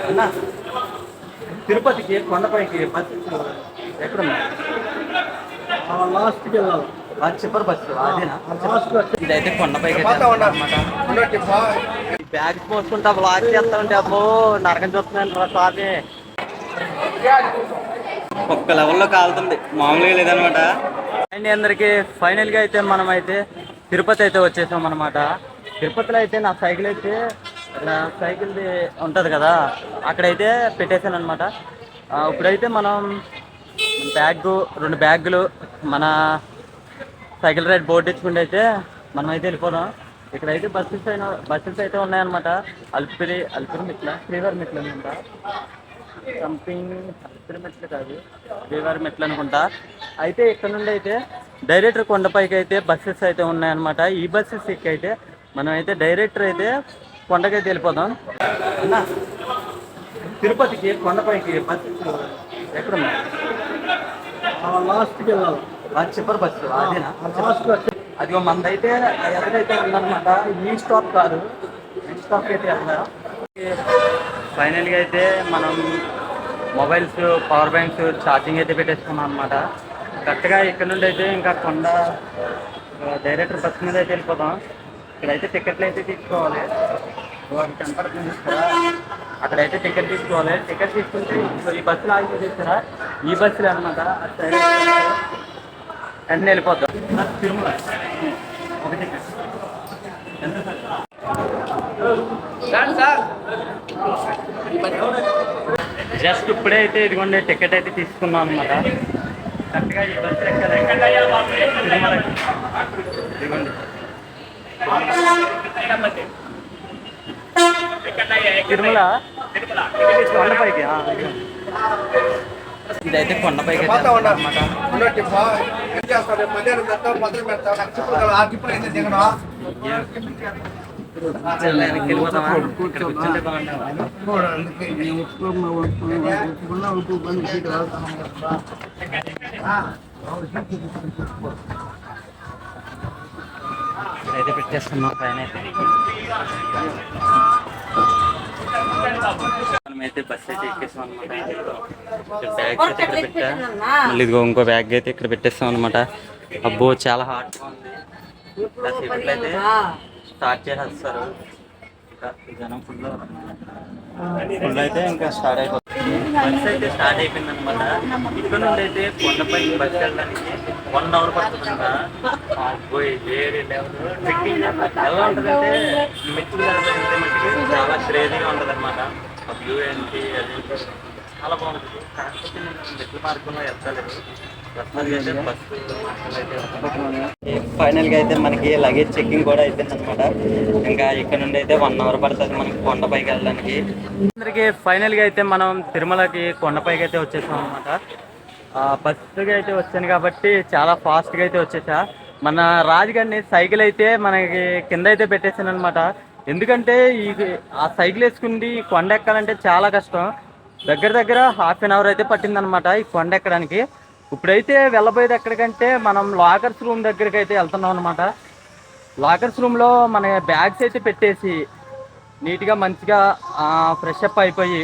అన్న తిరుపతికి కొండపైకి బస్సు ఎక్కడున్నా లాస్ట్కి వెళ్ళాలి. చిప్పర్ బస్సు అదేనా? ఇదైతే కొండపైకి బ్యాగ్ పోసుకుంటా బ్లాక్ చేస్తా ఉంటే అబ్బో నరకం చూస్తున్నాను స్వామి. ఒక్క లెవెల్లో కాలుతుంది, మామూలుగా లేదనమాట. అండ్ అందరికి ఫైనల్గా అయితే మనం అయితే తిరుపతి అయితే వచ్చేసాం అనమాట. తిరుపతిలో అయితే నా సైకిల్ అయితే సైకిల్ది ఉంటుంది కదా, అక్కడైతే పెట్టేశాను అనమాట. ఇప్పుడైతే మనం రెండు బ్యాగులు మన సైకిల్ రైడ్ బోర్డు ఇచ్చుకుంటే అయితే మనం అయితే వెళ్ళిపోదాం. ఇక్కడైతే బస్సెస్ అయితే ఉన్నాయన్నమాట. అల్పిరి మెట్ల శ్రీవారి మెట్లు అనుకుంటా, సంథింగ్ అల్పిరి మెట్లు కాదు శ్రీవారి మెట్లు అనుకుంటా. అయితే ఇక్కడ నుండి అయితే డైరెక్ట్ కొండపైకి అయితే బస్సెస్ అయితే ఉన్నాయన్నమాట. ఈ బస్సెస్ అయితే మనం అయితే డైరెక్ట్ అయితే కొండకైతే వెళ్ళిపోదాం. అన్న తిరుపతికి కొండపైకి బస్సెస్ ఎక్కడున్నా? లాస్ట్కి వెళ్ళాలి. చిప్పర్ బస్సు అదేనా? అదిగో మనదైతే ఎక్కడైతే ఉందన్నమాట. ఈ స్టాప్ కాదు, ఈ స్టాప్ అయితే వెళ్దా. ఫైనల్గా అయితే మనం మొబైల్స్, పవర్ బ్యాంక్స్ ఛార్జింగ్ అయితే పెట్టేసుకున్నాం అనమాట. కరెక్ట్గా ఇక్కడ నుండి అయితే ఇంకా కొండ డైరెక్ట్ బస్సు మీద అయితే వెళ్ళిపోతాం. ఇక్కడైతే టికెట్లు అయితే తీసుకోవాలి. కనపడుతుంది కదా, అక్కడైతే టికెట్ తీసుకోవాలి. టికెట్ తీసుకుంటే ఈ బస్సులు ఆగి చేస్తారా, ఈ బస్సులు అనమాట. వెంటనే వెళ్ళిపోతాం. తిరుమల ఒక టికెట్ జస్ట్ ఇప్పుడే అయితే ఇదిగోండి టికెట్ అయితే తీసుకున్నాం అనమాట. కరెక్ట్గా ఈ బస్సు ఎక్కాలి తిరుమలకి. ఇదిగోండి తిరుమల కొండపైకి. ఇదైతే కొండపైకి అనమాట. అయితే పెట్టేస్తున్నాం పైన. మనమైతే బస్ అయితే ఎక్కేసాం అనమాట. బ్యాగ్స్ అయితే ఇక్కడ పెట్టా. మళ్ళీ ఇదిగో ఇంకో బ్యాగ్ అయితే ఇక్కడ పెట్టేస్తాం అనమాట. అబ్బో చాలా హాట్గా ఉంది. కాసేపట్లో అయితే స్టార్ట్ చేసేస్తారు. ఇంకా జనం ఫుల్ అయితే ఇంకా స్టార్ట్ అయిపోతుంది. బస్ అయితే స్టార్ట్ అయిపోయింది అనమాట. ఇక్కడ నుండి అయితే కొండపై బస్ వెళ్ళడానికి 1 అవర్ పడుతుందంట. పోయి వేరే లెవెల్ ట్రెక్కింగ్ ఎలా ఉంటుందంటే మెట్లు మట్టికి చాలా క్రేజీగా ఉంటుంది అనమాట. వ్యూ ఏంటి అది చాలా బాగుంటుంది. కాకపోతే నేను మెట్ల మార్గంలో వెళ్తలేదు. ఫైనల్గా అయితే మనకి లగేజ్ చెక్కింగ్ కూడా అయిపోయింది అనమాట. ఇంకా ఇక్కడ నుండి అయితే 1 అవర్ పడుతుంది మనకి కొండపైకి వెళ్ళడానికి. అందరికి ఫైనల్గా అయితే మనం తిరుమలకి కొండపైకి అయితే వచ్చేసాం అనమాట. బస్సుగా అయితే వచ్చాను కాబట్టి చాలా ఫాస్ట్గా అయితే వచ్చేసా. మన రాజుగారిని సైకిల్ అయితే మనకి కింద అయితే పెట్టేసాను అనమాట. ఎందుకంటే ఆ సైకిల్ వేసుకుని కొండ ఎక్కాలంటే చాలా కష్టం. దగ్గర ½ అవర్ అయితే పట్టిందనమాట ఈ కొండ ఎక్కడానికి. ఇప్పుడైతే వెళ్ళబోయేది ఎక్కడికంటే మనం లాకర్స్ రూమ్ దగ్గరికి అయితే వెళ్తున్నాం అనమాట. లాకర్స్ రూమ్లో మన బ్యాగ్స్ అయితే పెట్టేసి నీట్గా మంచిగా ఫ్రెష్ అప్ అయిపోయి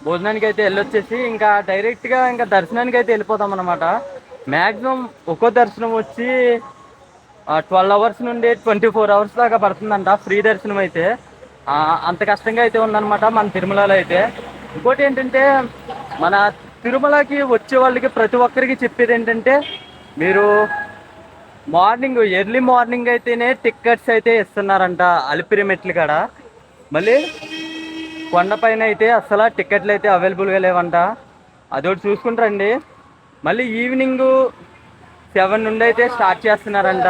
భోజనానికి అయితే వెళ్ళొచ్చేసి ఇంకా డైరెక్ట్గా ఇంకా దర్శనానికి అయితే వెళ్ళిపోతాం అనమాట. మ్యాక్సిమం ఒక్కో దర్శనం వచ్చి 12 అవర్స్ నుండి 24 అవర్స్ దాకా పడుతుందంట ఫ్రీ దర్శనం అయితే. అంత కష్టంగా అయితే ఉందన్నమాట మన తిరుమలలో అయితే. ఇంకోటి ఏంటంటే మన తిరుమలకి వచ్చే వాళ్ళకి ప్రతి ఒక్కరికి చెప్పేది ఏంటంటే మీరు ఎర్లీ మార్నింగ్ అయితేనే టికెట్స్ అయితే ఇస్తున్నారంట అలిపిరి మెట్లు కాడ. మళ్ళీ కొండపైన అయితే అసలు టికెట్లు అయితే అవైలబుల్గా లేవంట. అదొకటి చూసుకుంటారండి. మళ్ళీ ఈవినింగ్ 7 నుండి అయితే స్టార్ట్ చేస్తున్నారంట.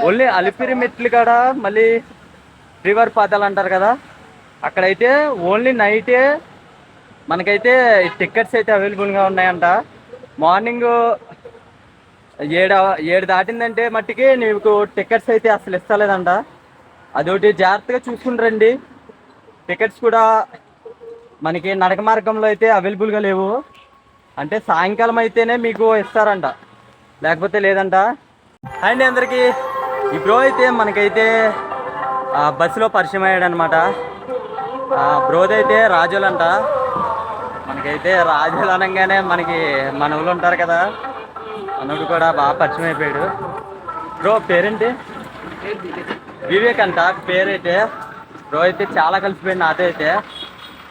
ఓన్లీ అలిపిరి మెట్లు కాడ మళ్ళీ రివర్ పాదాలు అంటారు కదా, అక్కడైతే ఓన్లీ నైటే మనకైతే టికెట్స్ అయితే అవైలబుల్గా ఉన్నాయంట. మార్నింగ్ 7 దాటిందంటే మట్టికి నీకు టికెట్స్ అయితే అసలు ఇస్తలేదంట. అదొకటి జాగ్రత్తగా చూసుకుంటారండి. టికెట్స్ కూడా మనకి నడక మార్గంలో అయితే అవైలబుల్గా లేవు. అంటే సాయంకాలం అయితేనే మీకు ఇస్తారంట, లేకపోతే లేదంట. అండ్ అందరికీ ఈ బ్రో అయితే మనకైతే బస్సులో పరిచయం అయ్యాడు అనమాట. బ్రోది అయితే రాజులు అంట. మనకైతే రాజులు అనగానే మనకి మనవులు ఉంటారు కదా, మనవుడు కూడా బాగా పరిచయం అయిపోయాడు. బ్రో పేరేంటి? వివేక్ అంట పేరైతే. బ్రో అయితే చాలా కలిసిపోయింది నాతో అయితే.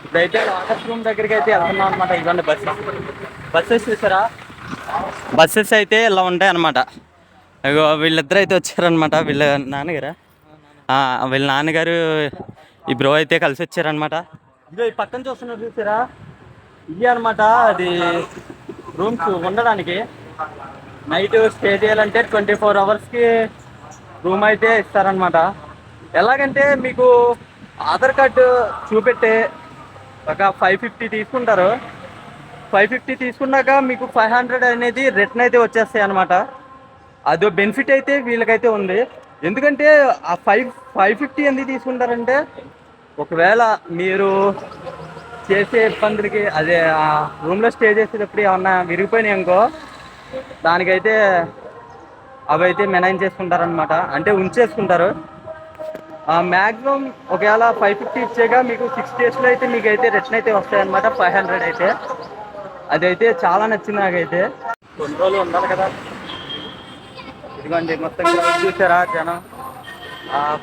ఇప్పుడైతే లాకర్స్ రూమ్ దగ్గరికి అయితే వెళ్తున్నాం అనమాట. ఇదిగోండి బస్సెస్ చూసారా? బస్సెస్ అయితే ఇలా ఉంటాయి అనమాట. ఇగో వీళ్ళిద్దరు అయితే వచ్చారనమాట. వీళ్ళ నాన్నగారు ఈ బ్రో అయితే కలిసి వచ్చారనమాట. ఇదో ఈ పక్కన చూస్తున్నారు చూసారా, ఇది అనమాట అది రూమ్స్ ఉండడానికి. నైట్ స్టే చేయాలంటే 24 అవర్స్కి రూమ్ అయితే ఇస్తారనమాట. ఎలాగంటే మీకు ఆధార్ కార్డు చూపెట్టే ఒక 550 తీసుకుంటారు. 550 తీసుకున్నాక మీకు 500 అనేది రిటర్న్ అయితే వచ్చేస్తాయి అనమాట. అదో బెనిఫిట్ అయితే వీళ్ళకైతే ఉంది. ఎందుకంటే ఆ 550 ఎందుకు తీసుకుంటారంటే, ఒకవేళ మీరు చేసే ఇబ్బందులకి అదే ఆ రూమ్లో స్టే చేసేటప్పుడు ఏమన్నా విరిగిపోయినాయి అనుకో, దానికైతే అవి అయితే మెనైన్ చేసుకుంటారనమాట. అంటే ఉంచేసుకుంటారు. మ్యాక్సిమం ఒకవేళ 550 ఇచ్చాక మీకు 6 daysలో అయితే మీకు అయితే రిటర్న్ అయితే వస్తాయన్నమాట 500 అయితే. అదైతే చాలా నచ్చింది నాకైతే. కొన్ని రోజులు ఉండాలి కదా. ఇదిగోండి మొత్తం చూసారా జనం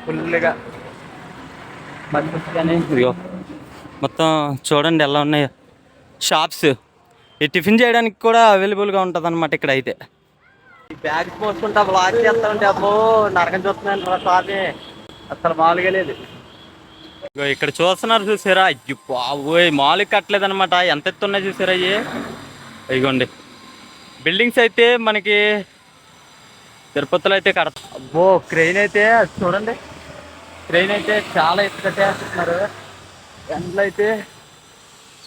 ఫుల్గా కానీ. ఇదిగో మొత్తం చూడండి ఎలా ఉన్నాయో షాప్స్. ఈ టిఫిన్ చేయడానికి కూడా అవైలబుల్గా ఉంటుంది అనమాట ఇక్కడ అయితే. ఈ బ్యాగ్స్ పోసుకుంటా బ్లాక్ చేస్తా ఉంటే అబ్బో నరకం చూస్తున్నాను స్వామి, అసలు మామూలుగా లేదు. ఇక్కడ చూస్తున్నారు చూసారా, అయ్యి బాబోయ్ మామూలుగా కట్టలేదు అనమాట. ఎంత ఎత్తున్నాయి చూసారా అయ్యి. ఇదిగోండి బిల్డింగ్స్ అయితే మనకి తిరుపతిలో అయితే కడతా. అబ్బో క్రెయిన్ అయితే చూడండి, క్రెయిన్ అయితే చాలా ఎత్తు కట్టేస్తున్నారు. ఎండలు అయితే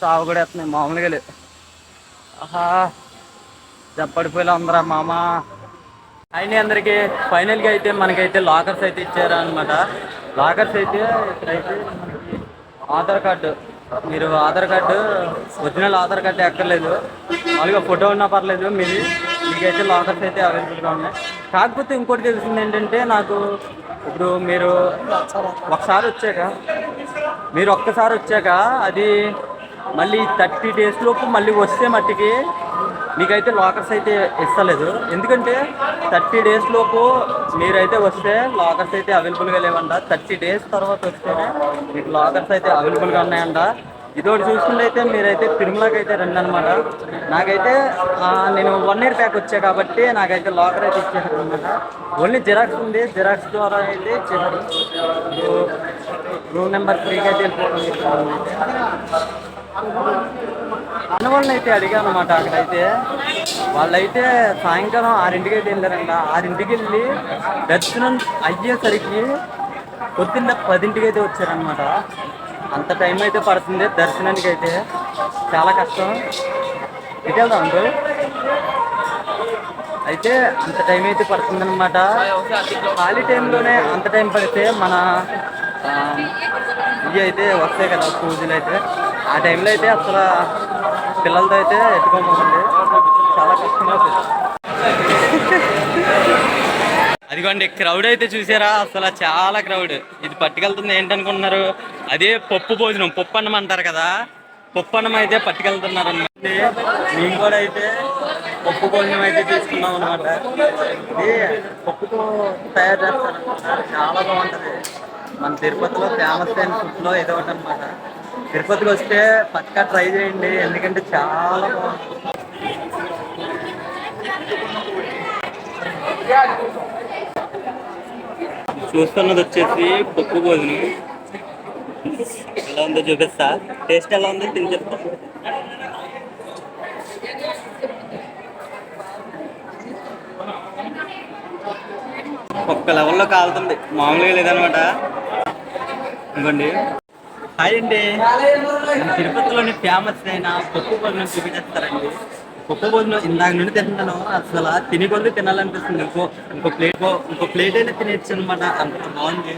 సాగు కూడా వేస్తున్నాయి, మామూలుగా లేదు. ఆహా జప్పడిపోయేలా ఉందరా మామ. అయినా అందరికీ ఫైనల్గా అయితే మనకైతే లాకర్స్ అయితే ఇచ్చారు అనమాట. లాకర్స్ అయితే ఇక్కడైతే మనకి ఆధార్ కార్డు, మీరు Aadhaar card original Aadhaar card ఎక్కర్లేదు, మామూలుగా ఫోటో ఉన్నా పర్లేదు మీకైతే లాకర్స్ అయితే అవైలబుల్గా ఉన్నాయి. కాకపోతే ఇంకోటి తెలిసింది ఏంటంటే, నాకు ఇప్పుడు మీరు ఒక్కసారి వచ్చాక అది మళ్ళీ 30 days లోపు మళ్ళీ వస్తే మట్టికి మీకైతే లాకర్స్ అయితే ఇస్తలేదు. ఎందుకంటే 30 days లోపు మీరైతే వస్తే లాకర్స్ అయితే అవైలబుల్గా లేవంట. 30 days తర్వాత వస్తేనే మీకు లాకర్స్ అయితే అవైలబుల్గా ఉన్నాయంట. ఇదొకటి చూసుకుంటే అయితే మీరైతే తిరుమలకి అయితే రండి అనమాట. నాకైతే నేను 1 year బ్యాక్ వచ్చా కాబట్టి నాకైతే లాకర్ అయితే ఇచ్చేసారు అనమాట. ఓన్లీ జిరాక్స్ ఉంది, జిరాక్స్ ద్వారా అయితే ఇచ్చేసారు. రూమ్ నెంబర్ 3కి అయితే వెళ్ళిపోవడం. అన్న వాళ్ళని అయితే అడిగాను అనమాట. అక్కడైతే వాళ్ళైతే సాయంకాలం 6ంటికి అయితే వెళ్ళారంట. 6ంటికి వెళ్ళి దర్శనం అయ్యేసరికి పొద్దున్న 10ంటికి అయితే వచ్చారనమాట. అంత టైం అయితే పడుతుంది దర్శనానికి అయితే, చాలా కష్టం. ఇటు వెళ్దాం అంటూ అయితే అంత టైం అయితే పడుతుందన్నమాట. ఖాళీ టైంలోనే అంత టైం పడితే మన ఇవి అయితే వస్తాయి కదా పూజలు అయితే, ఆ టైంలో అయితే అసలు పిల్లలతో అయితే ఎత్తుకోమండి, చాలా కష్టంగా అవుతుంది. అదిగోండి క్రౌడ్ అయితే చూసారా, అసలు చాలా క్రౌడ్. ఇది పట్టుకెళ్తుంది ఏంటనుకుంటున్నారు, అదే పప్పు భోజనం, పప్పు అన్నం అంటారు కదా, పప్పు అన్నం అయితే పట్టుకెళ్తున్నారు అన్నమాట. మేము కూడా అయితే పప్పు భోజనం అయితే తీసుకున్నాం అనమాట. ఇది పప్పుతో తయారు చేస్తారనమాట, చాలా బాగుంటుంది. మన తిరుపతిలో ఫేమస్ అయిన ఫుడ్లో ఏదో ఒకటి అనమాట. తిరుపతికి వస్తే పక్కా ట్రై చేయండి, ఎందుకంటే చాలా బాగుంటుంది. చూస్తున్నది వచ్చేసి పప్పు భోజనం. ఎలా ఉందో చూపిస్తా, టేస్ట్ ఎలా ఉందో తిని చెప్తా. ఒక్క లెవెల్లో కాలుతుంది, మామూలుగా లేదనమాట. ఇంకోండి హాయ్ అండి, తిరుపతిలోని ఫేమస్ అయిన పప్పు భోజనం చూపించేస్తారండి. పప్పు భోజనం ఇందాక నుండి తింటున్నాను, అసలు తిని కొద్ది తినాలనిపిస్తుంది. ఇంకో ప్లేట్ అయినా తినేచ్చు అనమాట, అంత బాగుంది.